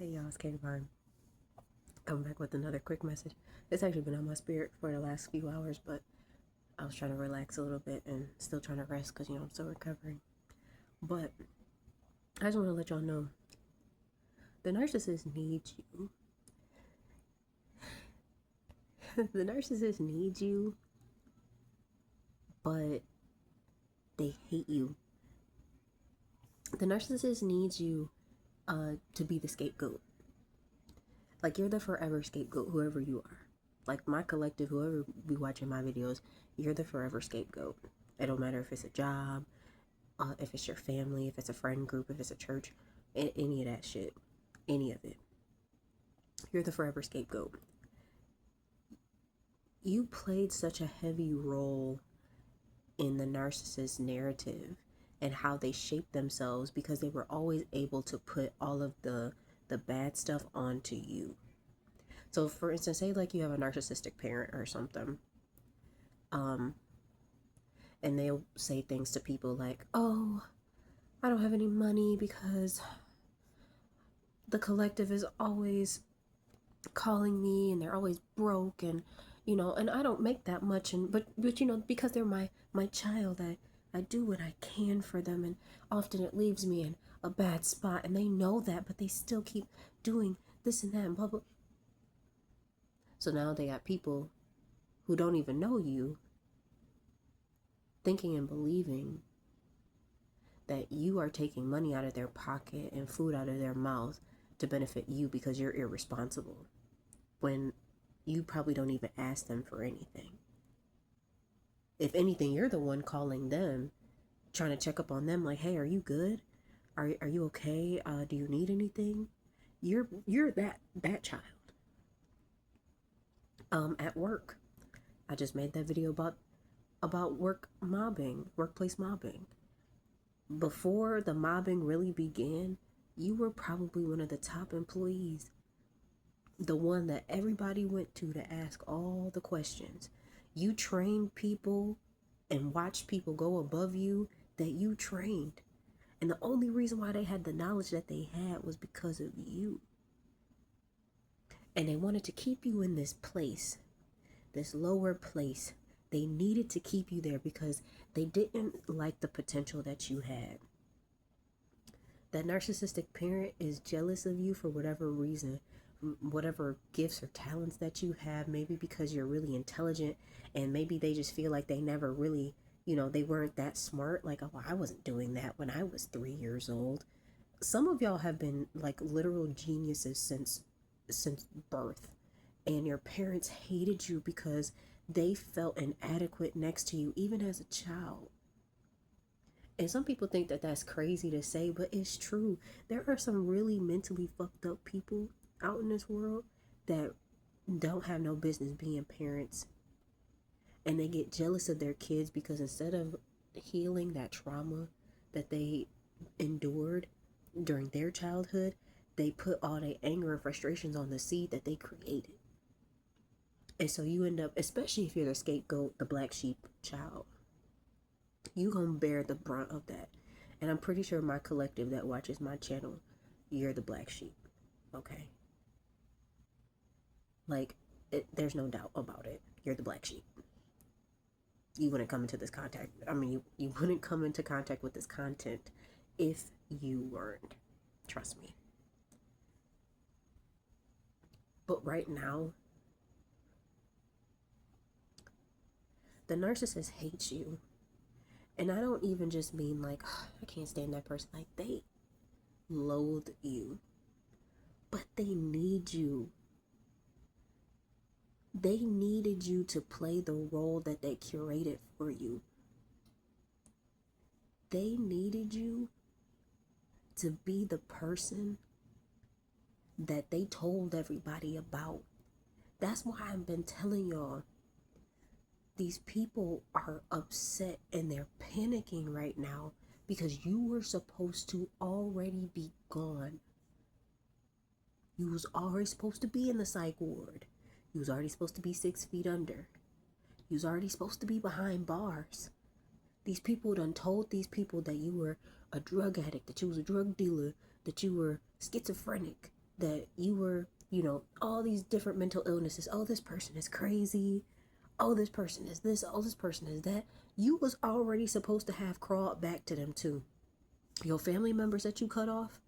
Hey y'all, it's Katie Vine. Coming back with another quick message. It's actually been on my spirit for the last few hours, but I was trying to relax a little bit and still trying to rest because, I'm still recovering. But I just want to let y'all know the narcissist needs you. The narcissist needs you, but they hate you. The narcissist needs you to be the scapegoat. Like, you're the forever scapegoat, whoever you are. Like, my collective, whoever be watching my videos, you're the forever scapegoat. It don't matter if it's a job, if it's your family, if it's a friend group, if it's a church, any of that shit, any of it. You're the forever scapegoat. You played such a heavy role in the narcissist narrative and how they shaped themselves because they were always able to put all of the bad stuff onto you. So for instance, say like you have a narcissistic parent or something, and they'll say things to people like, oh, I don't have any money because the collective is always calling me and they're always broke, and and I don't make that much, and but because they're my child, I do what I can for them, and often it leaves me in a bad spot, and they know that, but they still keep doing this and that and blah blah. So now they got people who don't even know you thinking and believing that you are taking money out of their pocket and food out of their mouth to benefit you because you're irresponsible, when you probably don't even ask them for anything. If anything, you're the one calling them, trying to check up on them, like, hey, are you good? Are you okay? Do you need anything? You're that child. At work, I just made that video about workplace mobbing. Before the mobbing really began, you were probably one of the top employees, the one that everybody went to ask all the questions. You trained people and watched people go above you that you trained. And the only reason why they had the knowledge that they had was because of you. And they wanted to keep you in this place, this lower place. They needed to keep you there because they didn't like the potential that you had. That narcissistic parent is jealous of you for whatever reason, whatever gifts or talents that you have, maybe because you're really intelligent, and maybe they just feel like they never really, they weren't that smart. Like, oh, I wasn't doing that when I was 3 years old. Some of y'all have been like literal geniuses since birth, and your parents hated you because they felt inadequate next to you, even as a child. And some people think that that's crazy to say, but it's true. There are some really mentally fucked up people out in this world that don't have no business being parents. And they get jealous of their kids because instead of healing that trauma that they endured during their childhood, they put all their anger and frustrations on the seed that they created. And so you end up, especially if you're the scapegoat, the black sheep child, you gonna bear the brunt of that. And I'm pretty sure my collective that watches my channel, you're the black sheep. Okay? Like, there's no doubt about it. You're the black sheep. You wouldn't come into this contact. I mean, you wouldn't come into contact with this content if you weren't. Trust me. But right now, the narcissist hates you. And I don't even just mean like, oh, I can't stand that person. Like, they loathe you. But they need you. They needed you to play the role that they curated for you. They needed you to be the person that they told everybody about. That's why I've been telling y'all, these people are upset and they're panicking right now because you were supposed to already be gone. You was already supposed to be in the psych ward. You was already supposed to be 6 feet under. You was already supposed to be behind bars. These people done told these people that you were a drug addict, that you was a drug dealer, that you were schizophrenic, that you were, all these different mental illnesses. Oh, this person is crazy. Oh, this person is this. Oh, this person is that. You was already supposed to have crawled back to them too. Your family members that you cut off,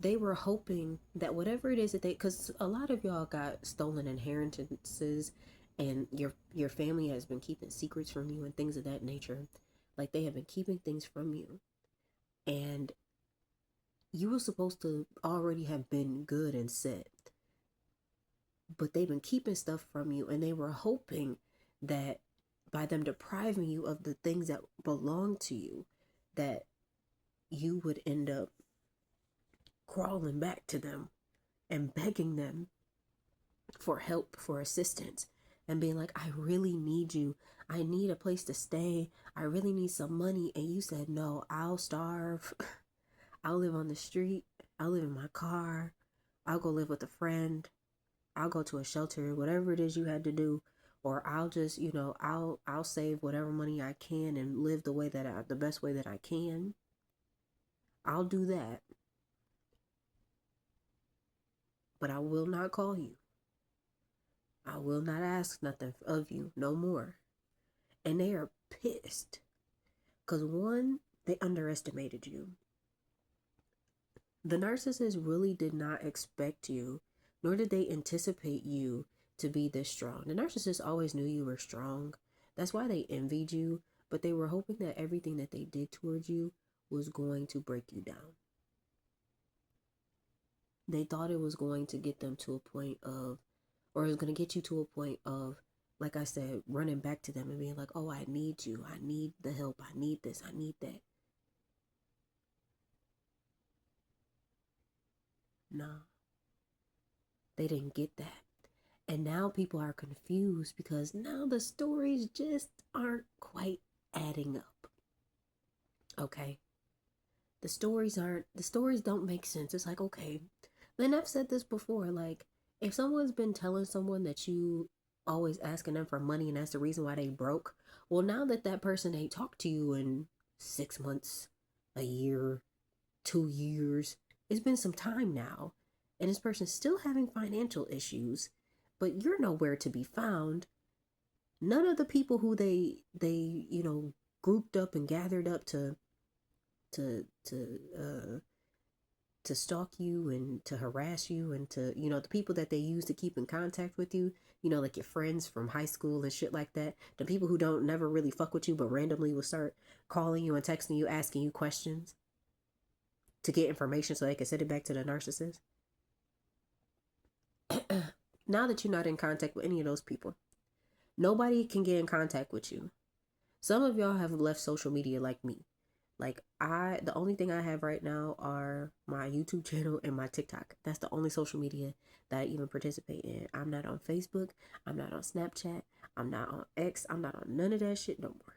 they were hoping that whatever it is that because a lot of y'all got stolen inheritances, and your family has been keeping secrets from you and things of that nature. Like, they have been keeping things from you, and you were supposed to already have been good and set, but they've been keeping stuff from you, and they were hoping that by them depriving you of the things that belong to you, that you would end up crawling back to them and begging them for help, for assistance, and being like, I really need you. I need a place to stay. I really need some money. And you said, no, I'll starve. I'll live on the street. I'll live in my car. I'll go live with a friend. I'll go to a shelter, whatever it is you had to do. Or I'll just, I'll save whatever money I can and live the best way that I can. I'll do that. But I will not call you. I will not ask nothing of you no more. And they are pissed. Because one, they underestimated you. The narcissist really did not expect you, nor did they anticipate you to be this strong. The narcissist always knew you were strong. That's why they envied you, but they were hoping that everything that they did towards you was going to break you down. They thought it was going to get them to a point of, or it was going to get you to a point of, like I said, running back to them and being like, oh, I need you. I need the help. I need this. I need that. Nah, they didn't get that. And now people are confused because now the stories just aren't quite adding up. Okay? The stories don't make sense. It's like, okay. Then I've said this before, like, if someone's been telling someone that you always asking them for money and that's the reason why they broke, well, now that person ain't talked to you in 6 months, a year, 2 years, it's been some time now, and this person's still having financial issues, but you're nowhere to be found. None of the people who they grouped up and gathered up to stalk you and to harass you and to, the people that they use to keep in contact with you, like your friends from high school and shit like that, the people who don't never really fuck with you but randomly will start calling you and texting you, asking you questions to get information so they can send it back to the narcissist. Now that you're not in contact with any of those people, nobody can get in contact with you. Some of y'all have left social media like me. Like, the only thing I have right now are my YouTube channel and my TikTok. That's the only social media that I even participate in. I'm not on Facebook. I'm not on Snapchat. I'm not on X. I'm not on none of that shit no more.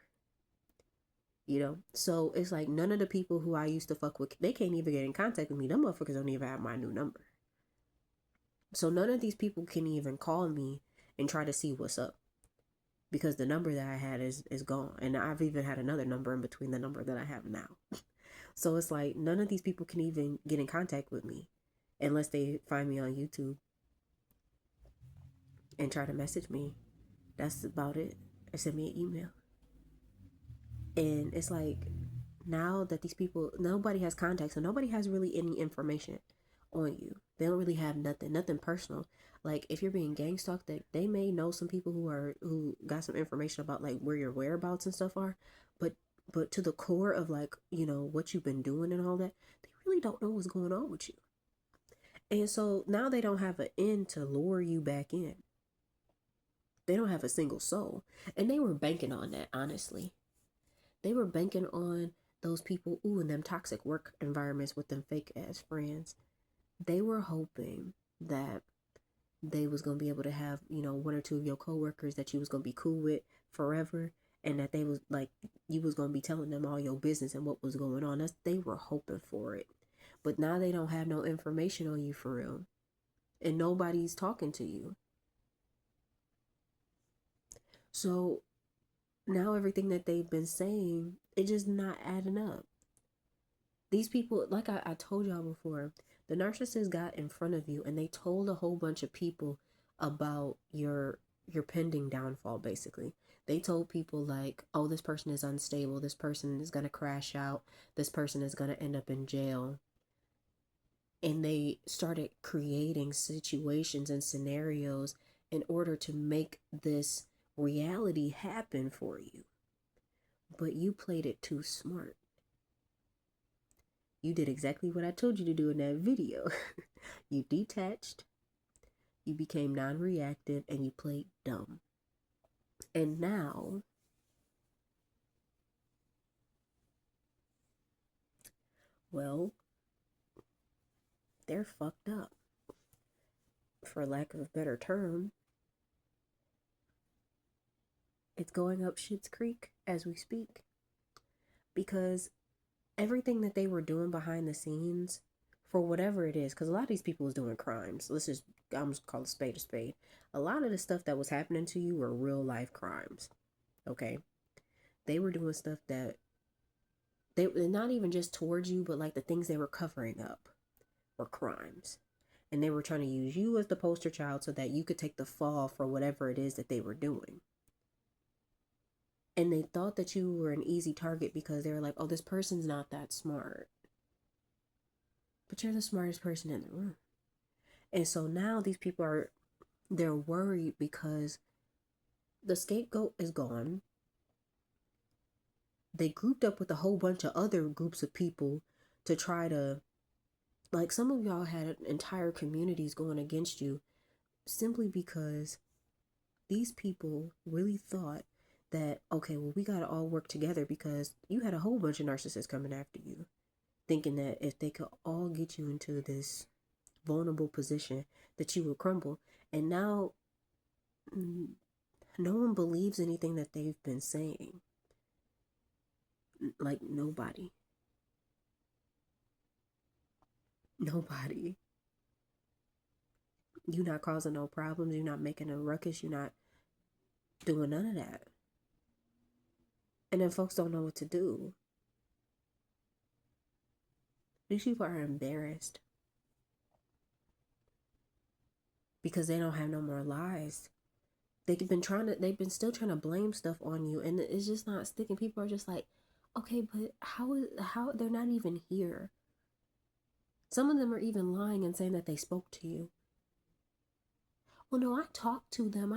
So it's like none of the people who I used to fuck with, they can't even get in contact with me. Them motherfuckers don't even have my new number. So none of these people can even call me and try to see what's up, because the number that I had is gone. And I've even had another number in between the number that I have now. So it's like none of these people can even get in contact with me unless they find me on YouTube and try to message me. That's about it. Or send me an email. And it's like, now that these people, nobody has contact, so nobody has really any information on you. They don't really have nothing personal. Like, if you're being gang stalked, they may know some people who got some information about like where your whereabouts and stuff are, but to the core of like, what you've been doing and all that, they really don't know what's going on with you. And so now they don't have an end to lure you back in. They don't have a single soul. And they were banking on that, honestly. They were banking on those people, in them toxic work environments with them fake ass friends. They were hoping that they was going to be able to have, one or two of your coworkers that you was going to be cool with forever, and that they was like, you was going to be telling them all your business and what was going on. They were hoping for it. But now they don't have no information on you for real, and nobody's talking to you. So now everything that they've been saying, it just not adding up. These people, like I told y'all before, The narcissist got in front of you and they told a whole bunch of people about your pending downfall. Basically, they told people like, oh, this person is unstable, this person is going to crash out, this person is going to end up in jail. And they started creating situations and scenarios in order to make this reality happen for you. But you played it too smart. You did exactly what I told you to do in that video. You detached, you became non-reactive, and you played dumb. And now, well, they're fucked up. For lack of a better term, it's going up Shit's Creek as we speak. Because everything that they were doing behind the scenes, for whatever it is, because a lot of these people was doing crimes. I'm just call a spade a spade. A lot of the stuff that was happening to you were real life crimes. Okay? They were doing stuff that they not even just towards you, but like the things they were covering up were crimes. And they were trying to use you as the poster child so that you could take the fall for whatever it is that they were doing. And they thought that you were an easy target because they were like, oh, this person's not that smart. But you're the smartest person in the room. And so now these people they're worried because the scapegoat is gone. They grouped up with a whole bunch of other groups of people to try to, like, some of y'all had entire communities going against you simply because these people really thought that, okay, well, we got to all work together because you had a whole bunch of narcissists coming after you, thinking that if they could all get you into this vulnerable position that you would crumble. And now no one believes anything that they've been saying. Like, nobody. You're not causing no problems. You're not making a ruckus. You're not doing none of that. And then folks don't know what to do. These people are embarrassed because they don't have no more lies. They've been still trying to blame stuff on you, and it's just not sticking. People are just like, okay, but how they're not even here. Some of them are even lying and saying that they spoke to you. Well, no, I talked to them.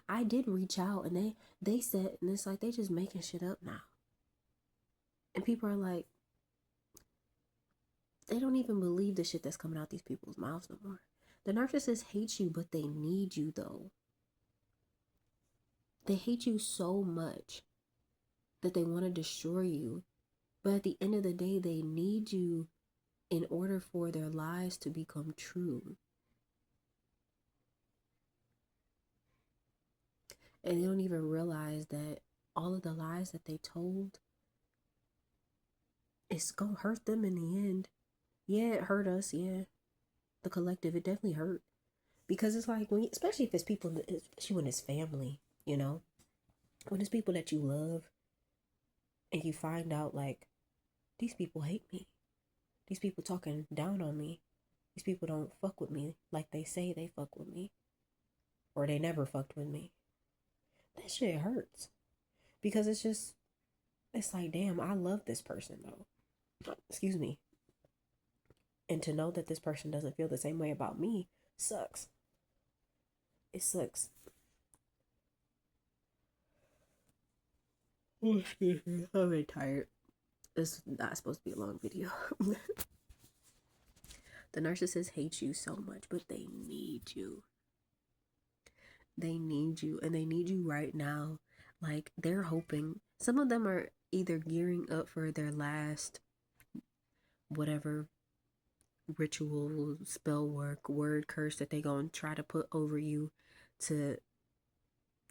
I did reach out, and they said, and it's like they just making shit up now. And people are like, they don't even believe the shit that's coming out these people's mouths no more. The narcissists hate you, but they need you though. They hate you so much that they want to destroy you. But at the end of the day, they need you in order for their lies to become true. And they don't even realize that all of the lies that they told, it's going to hurt them in the end. Yeah, it hurt us. Yeah. The collective, it definitely hurt. Because it's like, especially if it's people, especially when it's family, you know? When it's people that you love and you find out like, these people hate me. These people talking down on me. These people don't fuck with me like they say they fuck with me. Or they never fucked with me. That shit hurts. Because it's like, damn, I love this person though. Excuse me. And to know that this person doesn't feel the same way about me sucks. It sucks. Oh, excuse me. I'm very tired. This is not supposed to be a long video. The narcissists hate you so much, but they need you. They need you, and they need you right now. Like, they're hoping. Some of them are either gearing up for their last whatever ritual, spell work, word curse that they gonna try to put over you to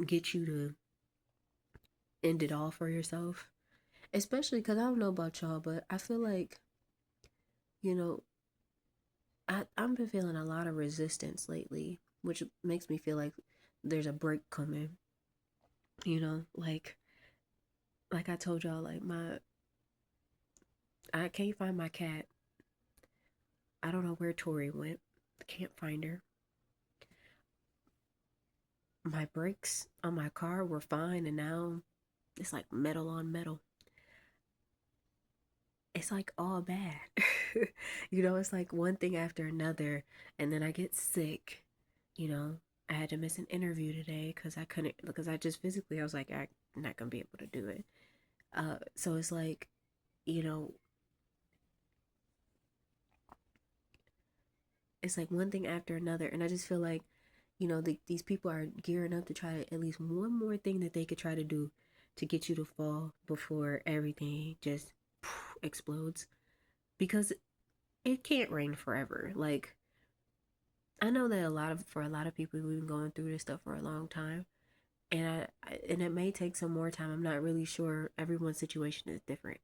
get you to end it all for yourself. Especially because I don't know about y'all, but I feel like, you know, I've been feeling a lot of resistance lately, which makes me feel like there's a break coming. You know, like I told y'all, like I can't find my cat. I don't know where Tori went. Can't find her. My brakes on my car were fine, and now it's like metal on metal. It's like all bad. It's like one thing after another, and then I get sick. You know, I had to miss an interview today because I couldn't, because I just physically, I was like, I'm not gonna be able to do it. So it's like, you know, it's like one thing after another, and I just feel like, these people are gearing up to try to at least one more thing that they could try to do to get you to fall before everything just explodes, because it can't rain forever. Like, I know that for a lot of people, we've been going through this stuff for a long time, and and it may take some more time. I'm not really sure. Everyone's situation is different,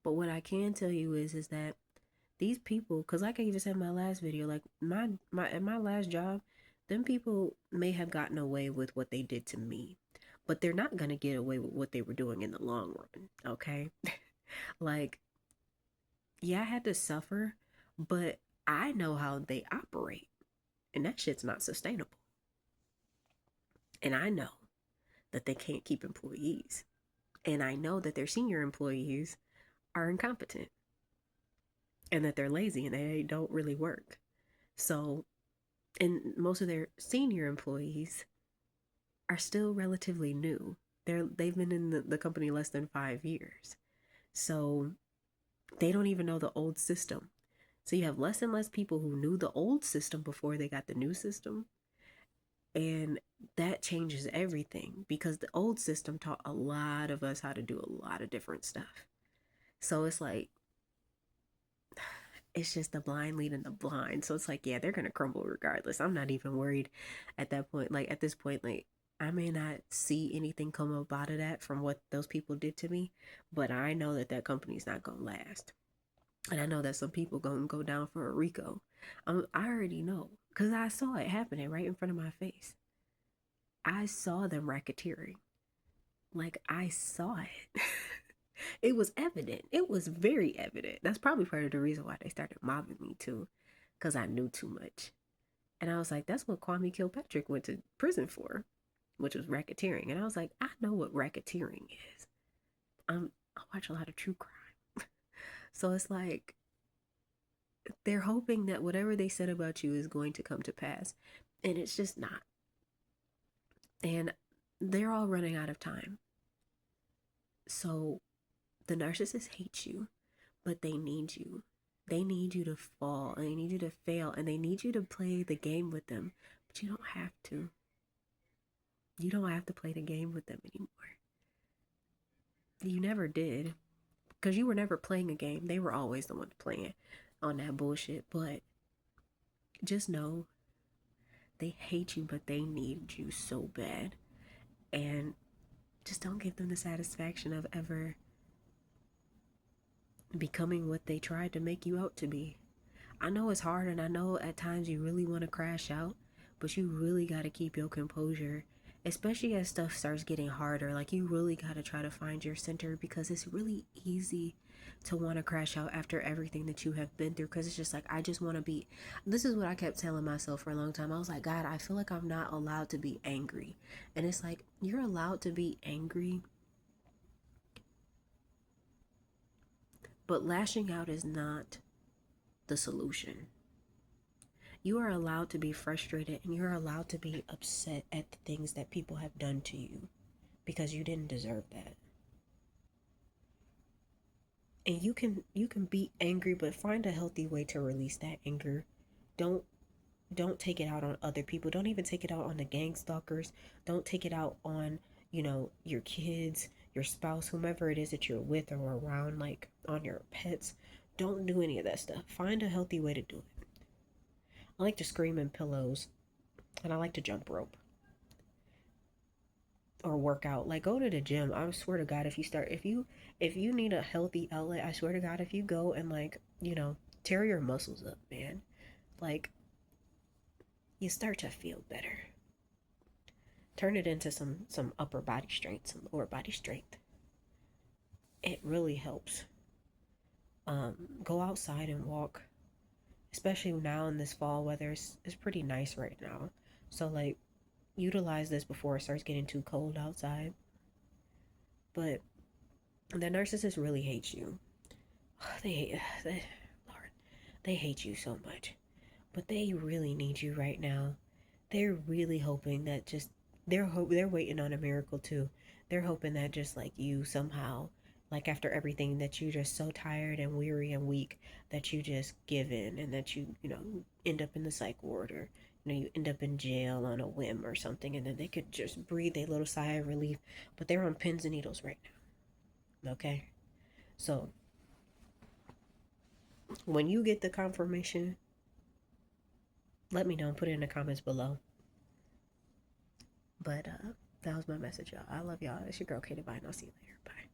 but what I can tell you is that these people, because like I even said in my last video, like my at my last job, them people may have gotten away with what they did to me, but they're not gonna get away with what they were doing in the long run. Okay, like, yeah, I had to suffer, but I know how they operate, and that shit's not sustainable. And I know that they can't keep employees, and I know that their senior employees are incompetent, and that they're lazy and they don't really work. So, and most of their senior employees are still relatively new. They've been in the company less than 5 years. So they don't even know the old system. So you have less and less people who knew the old system before they got the new system. And that changes everything, because the old system taught a lot of us how to do a lot of different stuff. So it's like, it's just the blind leading the blind. So it's like, yeah, they're gonna crumble regardless. I'm not even worried at that point. Like, at this point, like, I may not see anything come up out of that from what those people did to me, but I know that that company's not gonna last, and I know that some people gonna go down for a RICO. I already know, because I saw it happening right in front of my face. I saw them racketeering. Like, I saw it. It was evident. It was very evident. That's probably part of the reason why they started mobbing me too, because I knew too much. And I was like, that's what Kwame Kilpatrick went to prison for, which was racketeering. And I was like, I know what racketeering is. I watch a lot of true crime. So it's like, they're hoping that whatever they said about you is going to come to pass. And it's just not. And they're all running out of time. So the narcissist hates you, but they need you. They need you to fall, and they need you to fail, and they need you to play the game with them. But you don't have to. You don't have to play the game with them anymore. You never did, because you were never playing a game. They were always the ones playing on that bullshit. But just know, they hate you, but they need you so bad. And just don't give them the satisfaction of ever becoming what they tried to make you out to be. I know it's hard, and I know at times you really want to crash out, but you really got to keep your composure, especially as stuff starts getting harder. Like, you really got to try to find your center, because it's really easy to want to crash out after everything that you have been through, because it's just like, I just want to be. This is what I kept telling myself for a long time. I was like, God, I feel like I'm not allowed to be angry. And it's like, you're allowed to be angry, but lashing out is not the solution. You are allowed to be frustrated, and you're allowed to be upset at the things that people have done to you, because you didn't deserve that. And you can be angry, but find a healthy way to release that anger. Don't don't take it out on other people. Don't even take it out on the gang stalkers. Don't take it out on, your kids, your spouse, whomever it is that you're with or around, like on your pets. Don't do any of that stuff. Find a healthy way to do it. I like to scream in pillows, and I like to jump rope or work out. Like, go to the gym. I swear to God, if you need a healthy outlet, I swear to God, if you go and, like, tear your muscles up, man, like, you start to feel better. Turn it into some upper body strength, some lower body strength. It really helps. Go outside and walk, especially now in this fall weather. It's pretty nice right now. So, like, utilize this before it starts getting too cold outside. But the narcissist really hates you. Lord, they hate you so much. But they really need you right now. They're really hoping that just they're waiting on a miracle too. They're hoping that just like you somehow, like after everything, that you're just so tired and weary and weak that you just give in, and that you end up in the psych ward, or you end up in jail on a whim or something, and then they could just breathe a little sigh of relief. But they're on pins and needles right now. Okay, so when you get the confirmation, let me know. Put it in the comments below. But that was my message, y'all. I love y'all. It's your girl, Kate Divine. I'll see you later. Bye.